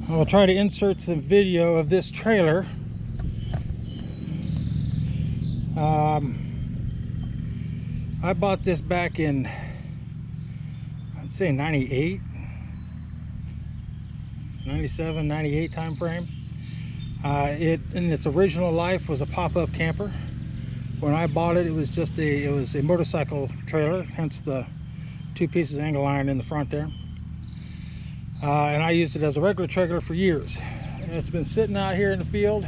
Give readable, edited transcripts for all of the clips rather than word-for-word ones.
I'll try to insert some video of this trailer. I bought this back in, I'd say 98, 97, 98 time frame. It in its original life was a pop-up camper. When I bought it, it was just a motorcycle trailer, hence the 2 pieces of angle iron in the front there. And I used it as a regular trailer for years. And it's been sitting out here in the field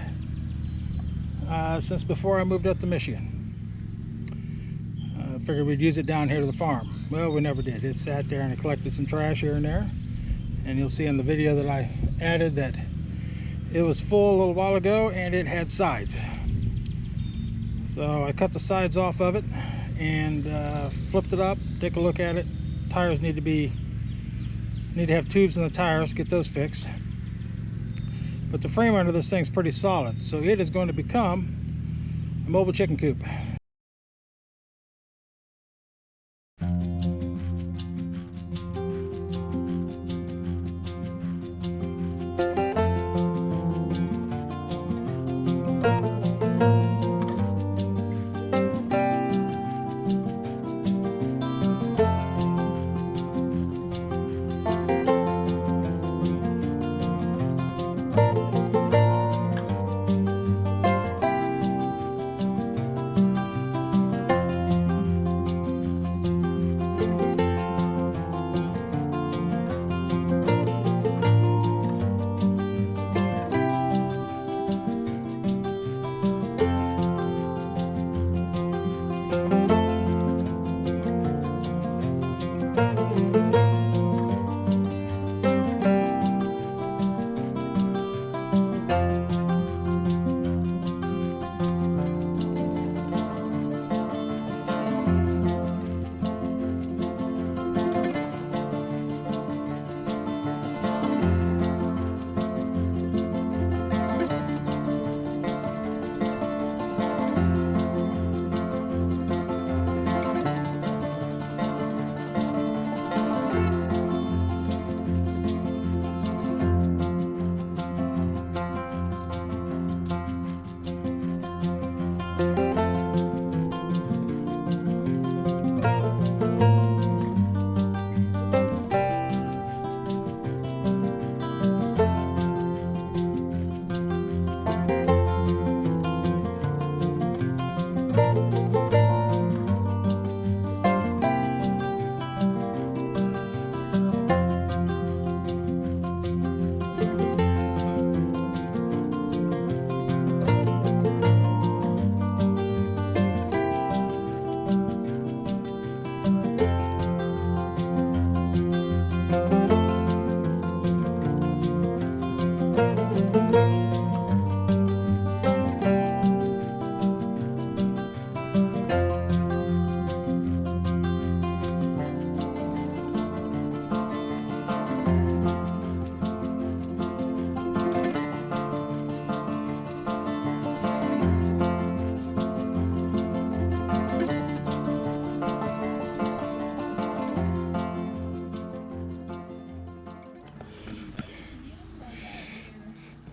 since before I moved up to Michigan. I figured we'd use it down here to the farm. Well, we never did. It sat there and it collected some trash here and there. And you'll see in the video that I added that it was full a little while ago and it had sides. So I cut the sides off of it and flipped it up, take a look at it. Tires need to have tubes in the tires, get those fixed. But the frame under this thing's pretty solid, so it is going to become a mobile chicken coop.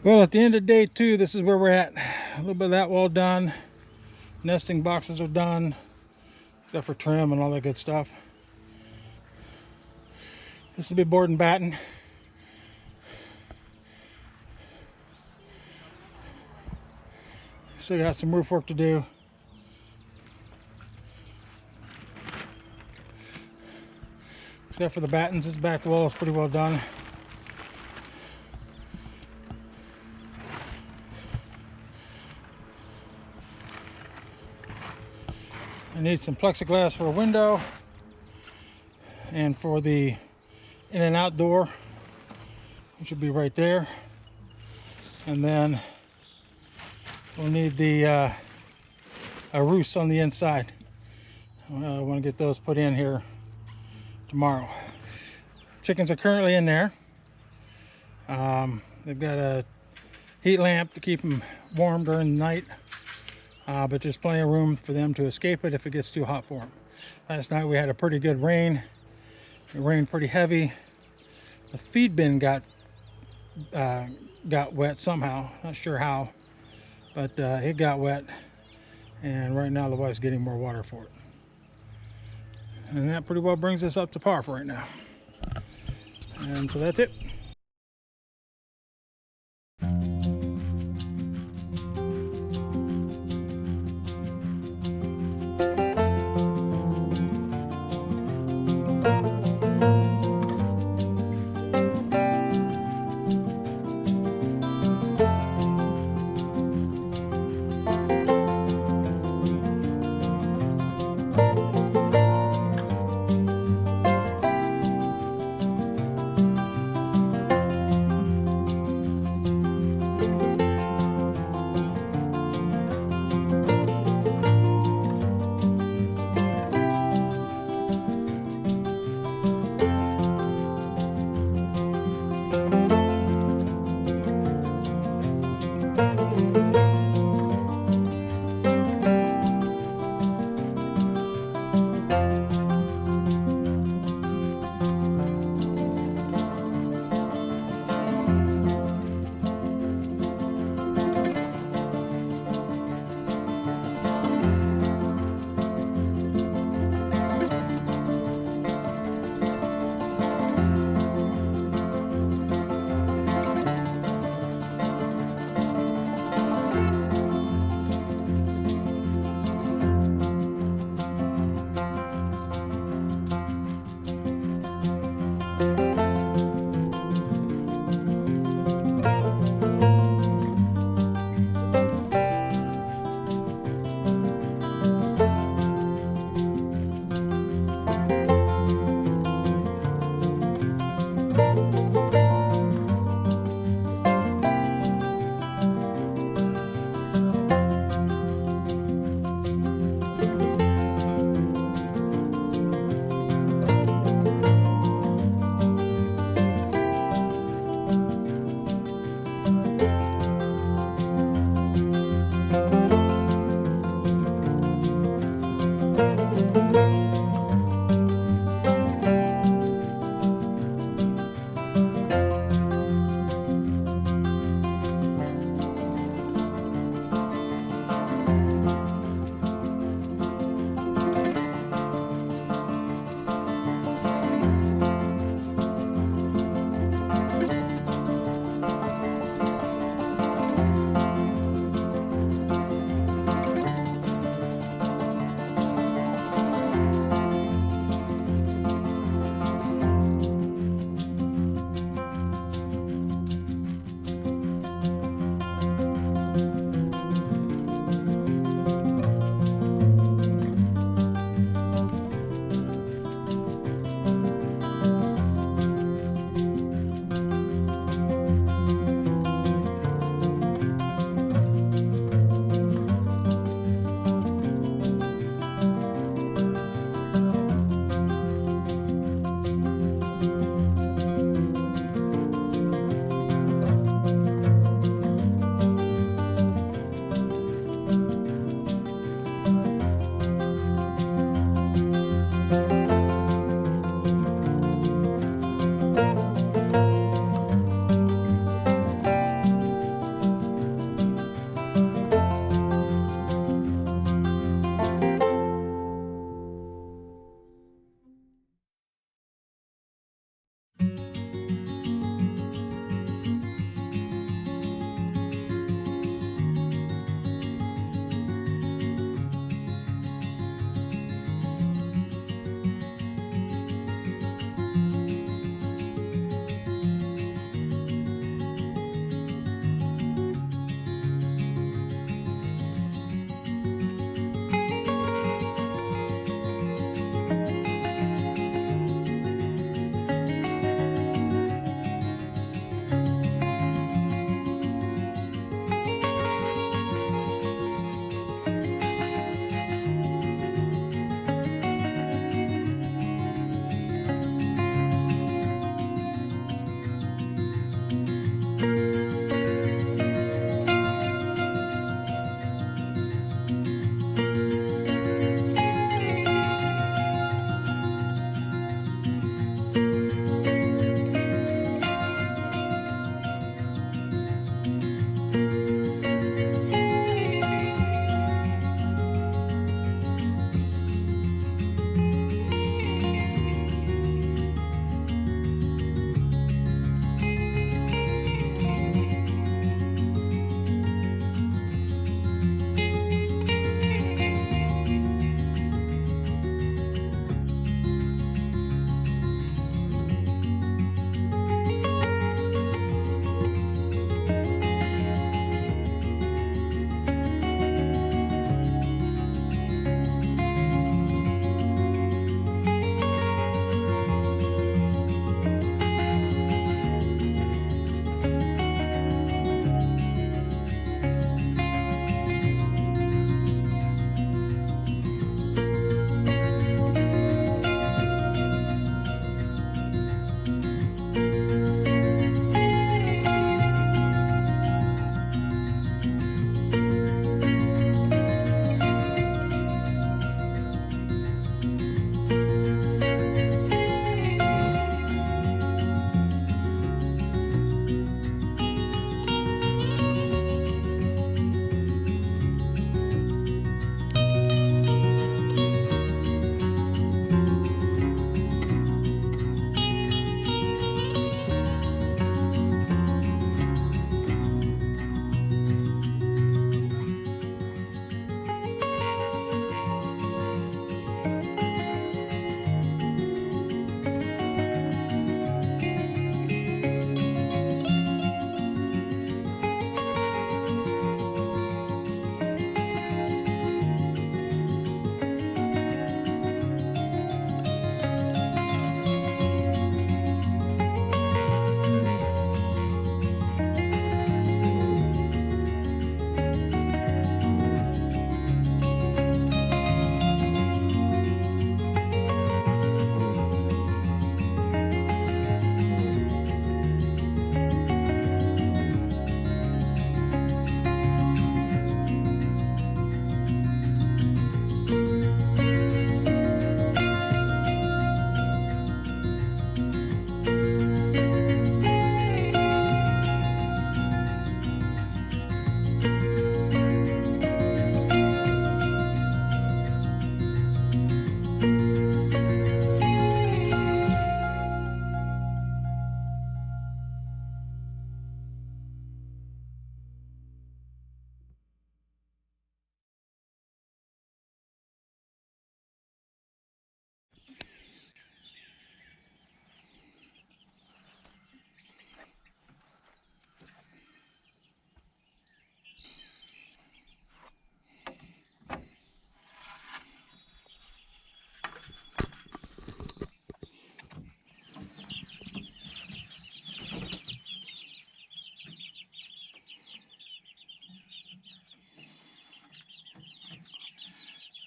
Well, at the end of day 2, this is where we're at. A little bit of that wall done. Nesting boxes are done, except for trim and all that good stuff. This will be board and batten. Still got some roof work to do. Except for the battens, this back wall is pretty well done. I need some plexiglass for a window and for the in and out door, which will be right there. And then we'll need the roofs on the inside. I want to get those put in here tomorrow. Chickens are currently in there. They've got a heat lamp to keep them warm during the night. But there's plenty of room for them to escape it if it gets too hot for them. Last night we had a pretty good rain. It rained pretty heavy. The feed bin got got wet somehow. Not sure how, but it got wet, and right now the wife's getting more water for it. And that pretty well brings us up to par for right now. And so that's it.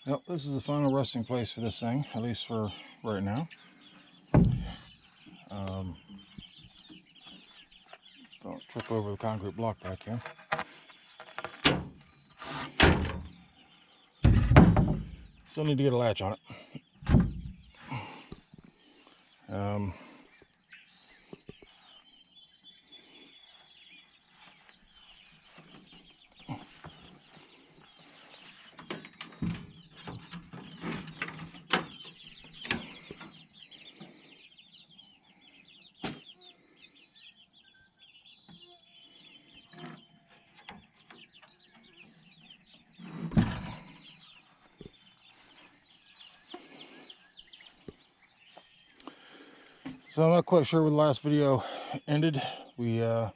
Yep, this is the final resting place for this thing, at least for right now. Don't trip over the concrete block back here. Still need to get a latch on it. So I'm not quite sure where the last video ended. The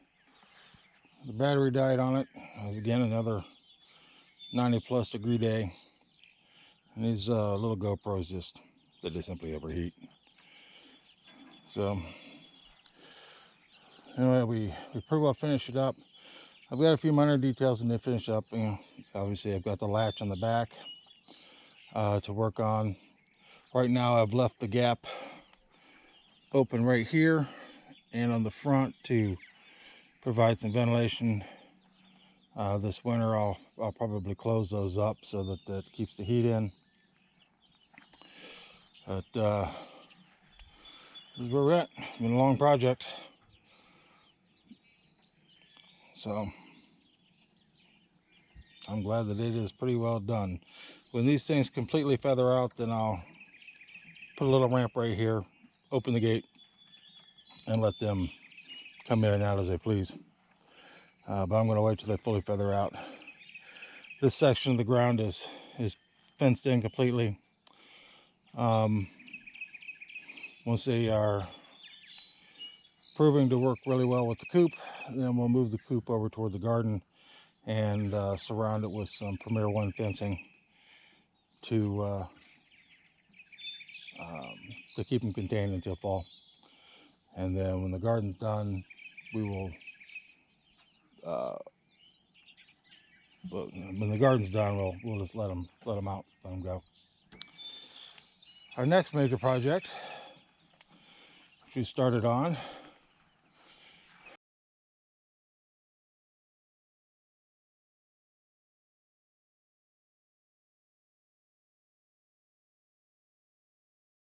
battery died on it. Again, another 90+ degree day. And these little GoPros they simply overheat. So anyway, we pretty well finished it up. I've got a few minor details and to finish up. You know, obviously I've got the latch on the back to work on. Right now I've left the gap open right here and on the front to provide some ventilation. This winter I'll probably close those up so that that keeps the heat in. But this is where we're at. It's been a long project, so I'm glad that it is pretty well done. When these things completely feather out, then I'll put a little ramp right here, open the gate, and let them come in and out as they please. But I'm going to wait till they fully feather out. This section of the ground is fenced in completely. Once they are proving to work really well with the coop, then we'll move the coop over toward the garden and surround it with some Premier One fencing to keep them contained until fall. And then when the garden's done, we will when the garden's done, we'll just let them out, let them go. Our next major project, which we started on,